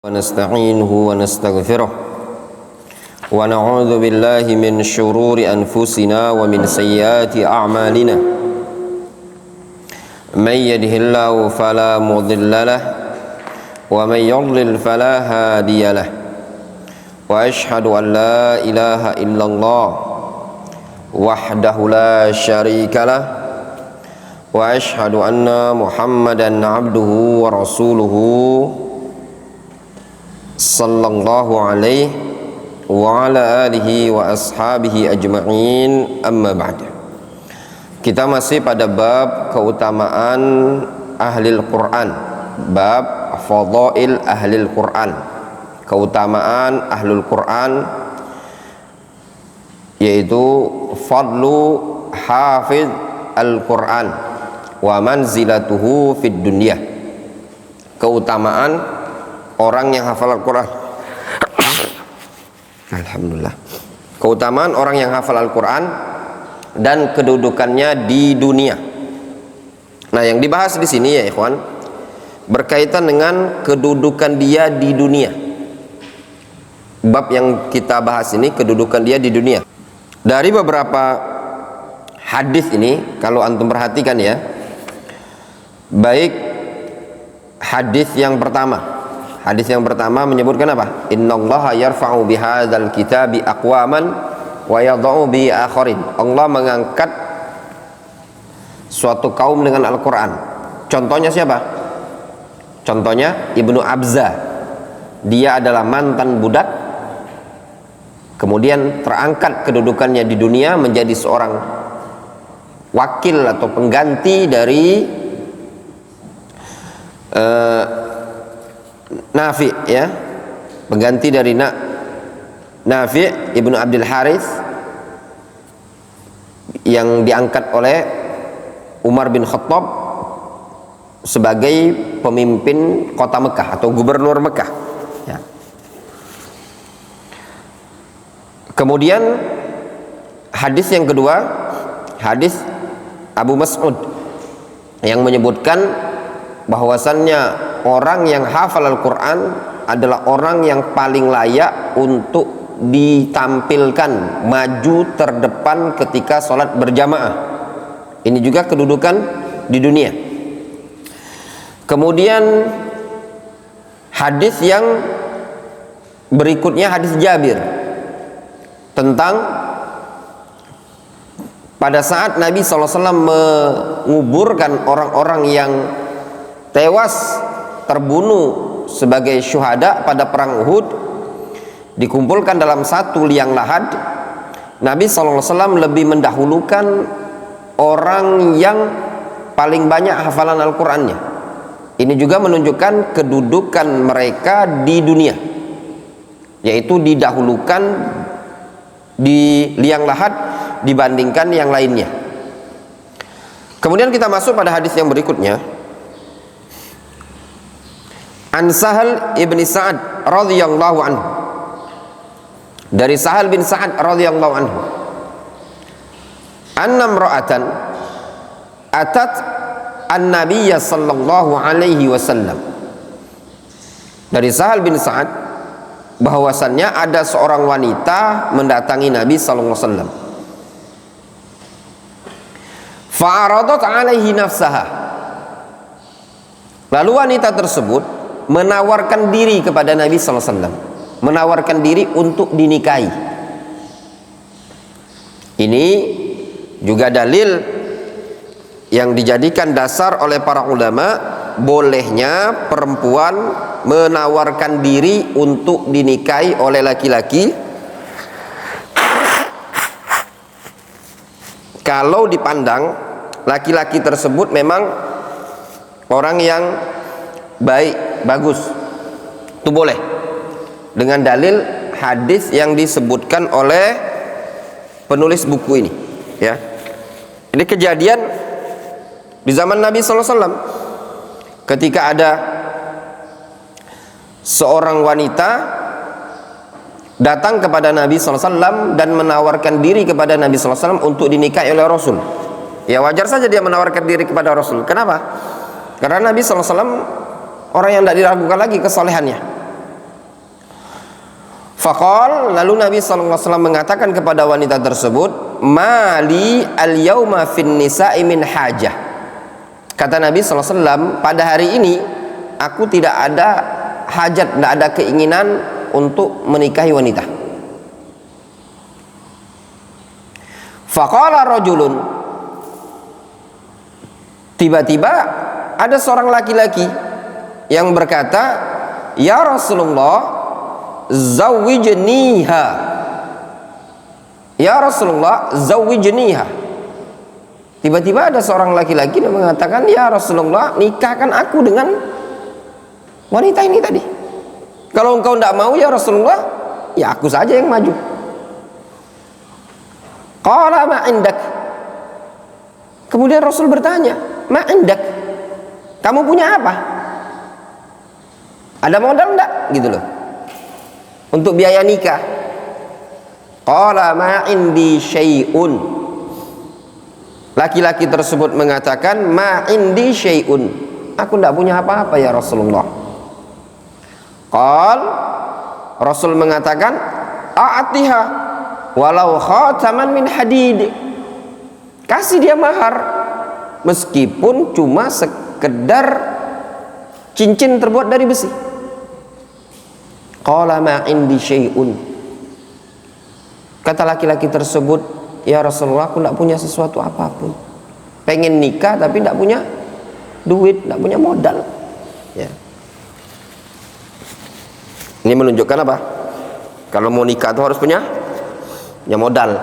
ونستعينه ونستغفره ونعوذ بالله من شرور أنفسنا ومن سيئات أعمالنا من يهده الله فلا مضل له ومن يضلل فلا هادي له وأشهد أن لا إله إلا الله وحده لا شريك له وأشهد أن محمدا عبده ورسوله sallallahu alaihi wa ala alihi wa ashabihi ajma'in, amma ba'd. Kita masih pada bab keutamaan ahlil Quran, bab fadail ahlil Quran, keutamaan ahlul Quran, yaitu fadlu hafiz al-Quran wa manzilatuhu fid dunya, keutamaan orang yang hafal Al-Quran. Alhamdulillah. Keutamaan orang yang hafal Al-Quran dan kedudukannya di dunia. Nah, yang dibahas di sini ya ikhwan, berkaitan dengan kedudukan dia di dunia. Bab yang kita bahas ini kedudukan dia di dunia. Dari beberapa hadis ini, kalau antum perhatikan ya, baik hadis yang pertama. Hadis yang pertama menyebutkan apa? Innallaha yarfa'u bihadzal kitabi aqwaman wa yadh'u bi akharin. Allah mengangkat suatu kaum dengan Al-Qur'an. Contohnya siapa? Contohnya Ibnu Abza. Dia adalah mantan budak, kemudian terangkat kedudukannya di dunia menjadi seorang wakil atau pengganti dari Nafi, ya, pengganti dari Nafi Ibnu Abdul Harith yang diangkat oleh Umar bin Khattab sebagai pemimpin kota Mekah atau gubernur Mekah, ya. Kemudian hadis yang kedua, hadis Abu Mas'ud yang menyebutkan bahwasannya orang yang hafal Al-Quran adalah orang yang paling layak untuk ditampilkan maju terdepan ketika sholat berjamaah. Ini juga kedudukan di dunia. Kemudian hadis yang berikutnya, hadis Jabir, tentang pada saat Nabi SAW menguburkan orang-orang yang tewas terbunuh sebagai syuhada pada perang Uhud, dikumpulkan dalam satu liang lahat. Nabi SAW lebih mendahulukan orang yang paling banyak hafalan Al-Qur'annya. Ini juga menunjukkan kedudukan mereka di dunia, yaitu didahulukan di liang lahat dibandingkan yang lainnya. Kemudian kita masuk pada hadis yang berikutnya. An Sahal ibn Sa'ad radhiyallahu anhu, dari Sahal bin Sa'ad radhiyallahu anhu, anna imra'atan atat an-nabiyya sallallahu alaihi wasallam. Dari Sahal bin Sa'ad bahwasannya ada seorang wanita mendatangi Nabi sallallahu alaihi wasallam. Fa'aradat alaihi nafsaha. Lalu wanita tersebut menawarkan diri kepada Nabi SAW, menawarkan diri untuk dinikahi. Ini juga dalil yang dijadikan dasar oleh para ulama, bolehnya perempuan menawarkan diri untuk dinikahi oleh laki-laki kalau dipandang laki-laki tersebut memang orang yang baik, bagus. Itu boleh dengan dalil hadis yang disebutkan oleh penulis buku ini, ya. Ini kejadian di zaman Nabi SAW ketika ada seorang wanita datang kepada Nabi SAW dan menawarkan diri kepada Nabi SAW untuk dinikahi oleh Rasul. Ya, wajar saja dia menawarkan diri kepada Rasul. Kenapa? Karena Nabi SAW orang yang tidak diragukan lagi kesolehannya. Faqal, lalu Nabi SAW mengatakan kepada wanita tersebut, mali al-yauma fin nisa'i min hajah. Kata Nabi SAW, pada hari ini aku tidak ada hajat, tidak ada keinginan untuk menikahi wanita. Faqala rajulun, tiba-tiba ada seorang laki-laki yang berkata, ya Rasulullah, zawwijniha. Ya Rasulullah, zawwijniha. Tiba-tiba ada seorang laki-laki yang mengatakan, ya Rasulullah, nikahkan aku dengan wanita ini tadi. Kalau engkau tidak mau ya Rasulullah, ya aku saja yang maju. Qala ma indak. Kemudian Rasul bertanya, ma indak, kamu punya apa? Ada modal enggak? Gitu loh, untuk biaya nikah. Qala ma indi syai'un. Laki-laki tersebut mengatakan, ma indi syai'un, aku tidak punya apa-apa ya Rasulullah. Qal, Rasul mengatakan, a'tiha walau khataman min hadid. Kasih dia mahar meskipun cuma sekedar cincin terbuat dari besi. Qala ma indi syai'un. Kata laki-laki tersebut, ya Rasulullah, aku tidak punya sesuatu apapun. Pengen nikah tapi tidak punya duit, tidak punya modal. Ya. Ini menunjukkan apa? Kalau mau nikah itu harus punya modal.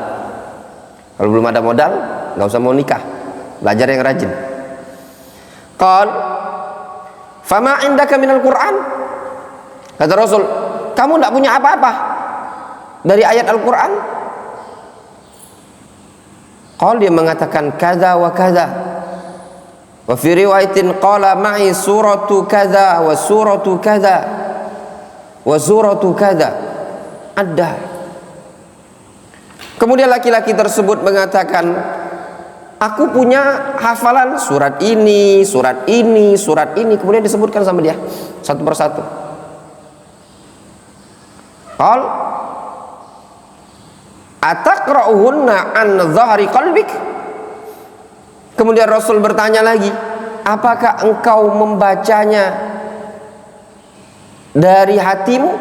Kalau belum ada modal, nggak usah mau nikah. Belajar yang rajin. Qal, fama indaka minal Qur'an. Kata Rasul, kamu tidak punya apa-apa dari ayat Al-Quran? Qal, dia mengatakan kaza wa kaza. Wa fi riwayatin qala ma'i suratu kaza wa suratu kaza wa suratu kaza. Ada. Kemudian laki-laki tersebut mengatakan, aku punya hafalan surat ini, surat ini, surat ini. Kemudian disebutkan sama dia satu persatu. Qal, ataqra'uhunna an dhahri qalbik. Kemudian Rasul bertanya lagi, apakah engkau membacanya dari hatimu?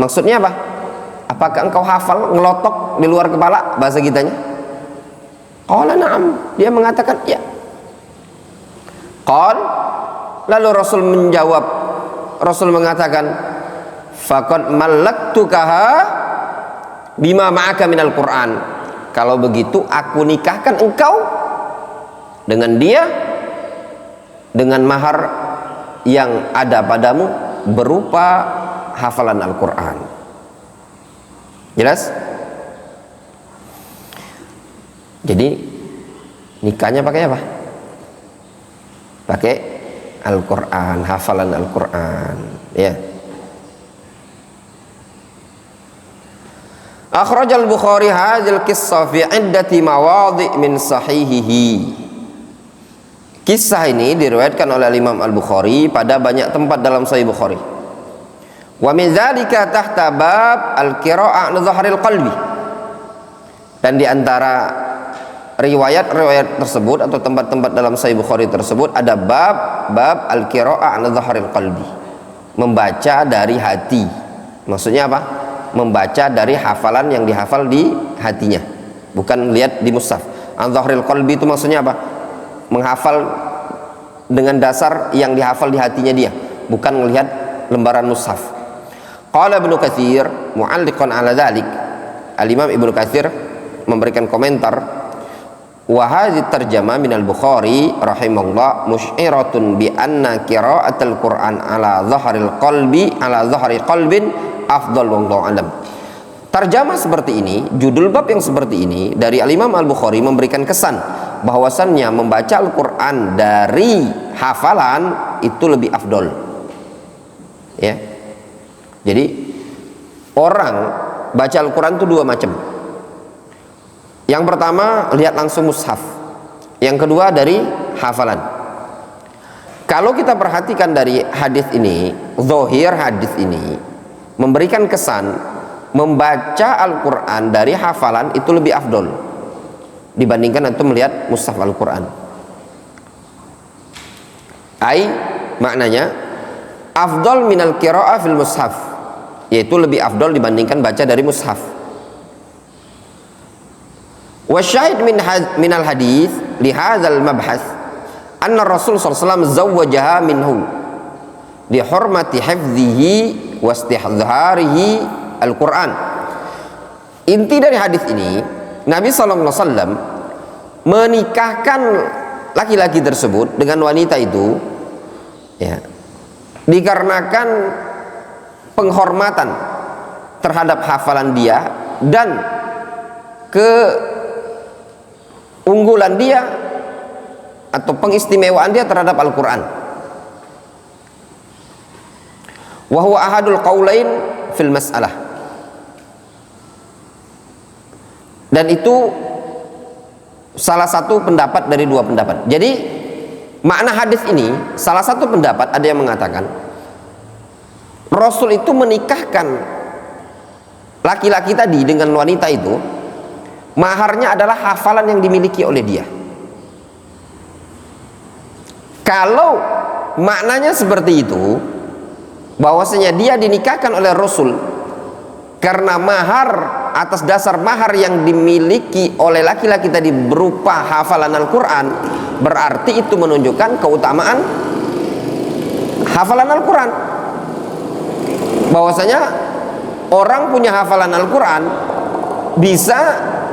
Maksudnya apa? Apakah engkau hafal, ngelotok di luar kepala, bahasa kitanya? Qala na'am, dia mengatakan ya. Qal, lalu Rasul menjawab, Rasul mengatakan, faqad mallaktukaha bima ma'aka minal Qur'an. Kalau begitu aku nikahkan engkau dengan dia dengan mahar yang ada padamu berupa hafalan Al-Qur'an. Jelas? Jadi nikahnya pakai apa? Pakai Al-Qur'an, hafalan Al-Qur'an, ya. Akhrajal Bukhari hadzal qissah fi iddati mawadhi' min sahihihi. Kisah ini diriwayatkan oleh Imam Al-Bukhari pada banyak tempat dalam Sahih Bukhari. Wa min dzalika tahta bab al-qira'ah an dhahril qalbi. Dan di antara riwayat-riwayat tersebut atau tempat-tempat dalam Sahih Bukhari tersebut ada bab al-qira'ah an dhahril qalbi. Membaca dari hati. Maksudnya apa? Membaca dari hafalan yang dihafal di hatinya, bukan lihat di mushaf. An-dhahril qalbi itu maksudnya apa? Menghafal dengan dasar yang dihafal di hatinya dia, bukan melihat lembaran mushaf. Qala Ibnu Katsir mu'alliqan 'ala dzalik. Al-Imam Ibnu Katsir memberikan komentar, wa hadhihi tarjamah min al-Bukhari rahimahullah musyiratun bi anna qira'atul Qur'an 'ala dhahril qalbi 'ala dhahri qalbin afdal wallahu alam. Tarjamah seperti ini, judul bab yang seperti ini dari Al-Imam Al-Bukhari memberikan kesan bahwasannya membaca Al-Qur'an dari hafalan itu lebih afdol. Ya. Jadi orang baca Al-Qur'an itu dua macam. Yang pertama lihat langsung mushaf. Yang kedua dari hafalan. Kalau kita perhatikan dari hadis ini, zahir hadis ini, memberikan kesan membaca Al-Quran dari hafalan itu lebih afdol dibandingkan antum melihat mushaf Al-Quran. Maknanya afdol minal qira'ah fil mushaf, yaitu lebih afdol dibandingkan baca dari mushaf. Wasyahid minal hadis li hadzal mabhas anna Rasul sallallahu alaihi wasallam zawwajaha minhu li hurmati hifdhihi wa istihdharihi Al-Quran. Inti dari hadis ini, Nabi sallallahu alaihi wasallam menikahkan laki-laki tersebut dengan wanita itu, ya, dikarenakan penghormatan terhadap hafalan dia dan keunggulan dia atau pengistimewaan dia terhadap Al-Quran. Wa huwa ahadul qaulain fil mas'alah. Dan itu salah satu pendapat dari dua pendapat. Jadi makna hadis ini, salah satu pendapat ada yang mengatakan Rasul itu menikahkan laki-laki tadi dengan wanita itu, maharnya adalah hafalan yang dimiliki oleh dia. Kalau maknanya seperti itu, bahwasanya dia dinikahkan oleh Rasul karena mahar, atas dasar mahar yang dimiliki oleh laki-laki tadi berupa hafalan Al-Quran, berarti itu menunjukkan keutamaan hafalan Al-Quran. Bahwasanya orang punya hafalan Al-Quran bisa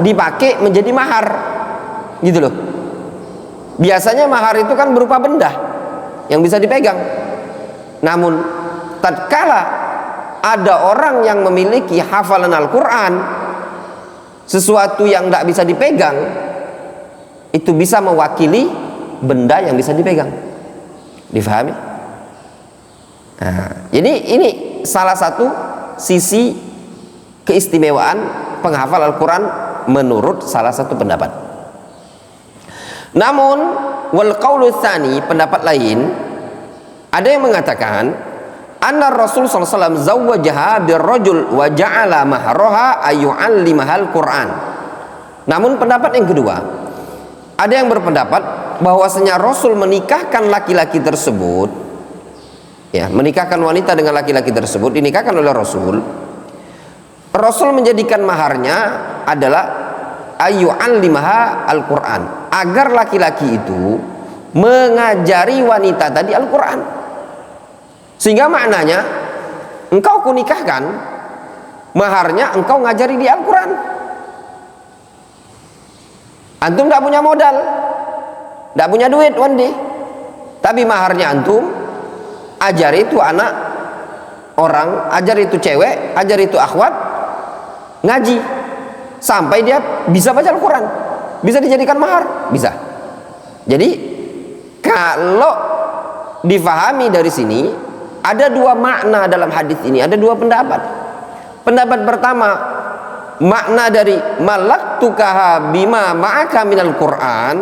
dipakai menjadi mahar, gitu loh. Biasanya mahar itu kan berupa benda yang bisa dipegang. Namun tatkala ada orang yang memiliki hafalan Al-Quran, sesuatu yang tidak bisa dipegang, itu bisa mewakili benda yang bisa dipegang. Difahami? Nah, jadi ini salah satu sisi keistimewaan penghafal Al-Quran menurut salah satu pendapat. Namun wal qaulu tsani, pendapat lain, ada yang mengatakan anna Rasul sallallahu alaihi wasallam zawwajaha birrajul wa ja'ala mahraha ayyu'allimahal Qur'an. Namun pendapat yang kedua, ada yang berpendapat bahwasanya Rasul menikahkan laki-laki tersebut, ya, menikahkan wanita dengan laki-laki tersebut, dinikahkan oleh Rasul. Rasul menjadikan maharnya adalah ayyu'allimaha Al-Qur'an, agar laki-laki itu mengajari wanita tadi Al-Qur'an. Sehingga maknanya engkau kunikahkan, maharnya engkau ngajari di Al-Quran. Antum tidak punya modal, tidak punya duit Wandi, tapi maharnya antum ajari itu anak orang, ajari itu cewek, ajari itu akhwat ngaji sampai dia bisa baca Al-Quran, bisa dijadikan mahar, bisa. Jadi kalau difahami dari sini, ada dua makna dalam hadis ini, ada dua pendapat. Pendapat pertama, makna dari malaktukaha bima ma'aka minal Qur'an,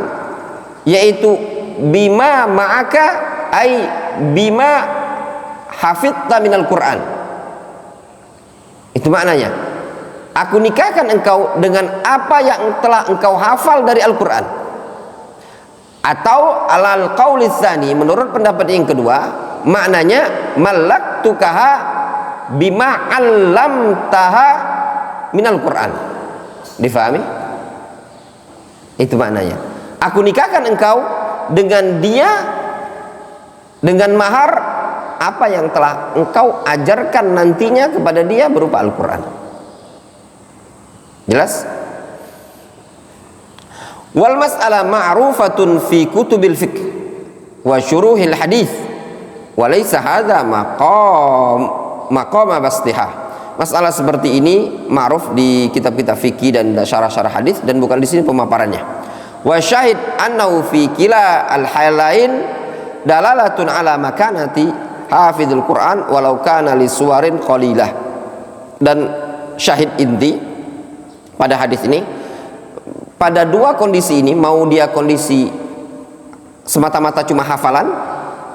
yaitu bima ma'aka ay bima hafidta minal Qur'an. Itu maknanya, aku nikahkan engkau dengan apa yang telah engkau hafal dari Al-Quran. Atau alal qauli tsani, menurut pendapat yang kedua, maknanya malaktukaha bima 'allamtaha minal Qur'an. Difahami? Itu maknanya, aku nikahkan engkau dengan dia dengan mahar apa yang telah engkau ajarkan nantinya kepada dia berupa Al-Quran. Jelas? Wal mas'alah ma'rufatun fi kutubil fiqh wa syuruhil hadis, walaysa hadza maqam bastihah. Masalah seperti ini ma'ruf di kitab-kitab fikih dan syarah-syarah hadis, dan bukan di sini pemaparannya. Wa syahid annahu fi kila al-halain dalalatun ala makanati hafizul Quran walau kana li suwarin qalilah. Dan syahid inti pada hadis ini, pada dua kondisi ini, mau dia kondisi semata-mata cuma hafalan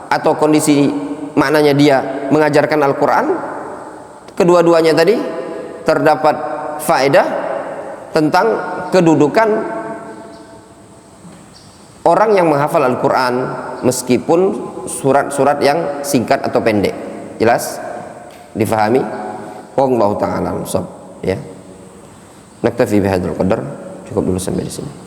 atau kondisi maknanya dia mengajarkan Al-Quran, kedua-duanya tadi terdapat faedah tentang kedudukan orang yang menghafal Al-Quran meskipun surat-surat yang singkat atau pendek. Jelas? Difahami? Wallahu ta'ala a'lam. Ya. Naktafi bihadzal qadar. Cukup dulu sampai di sini.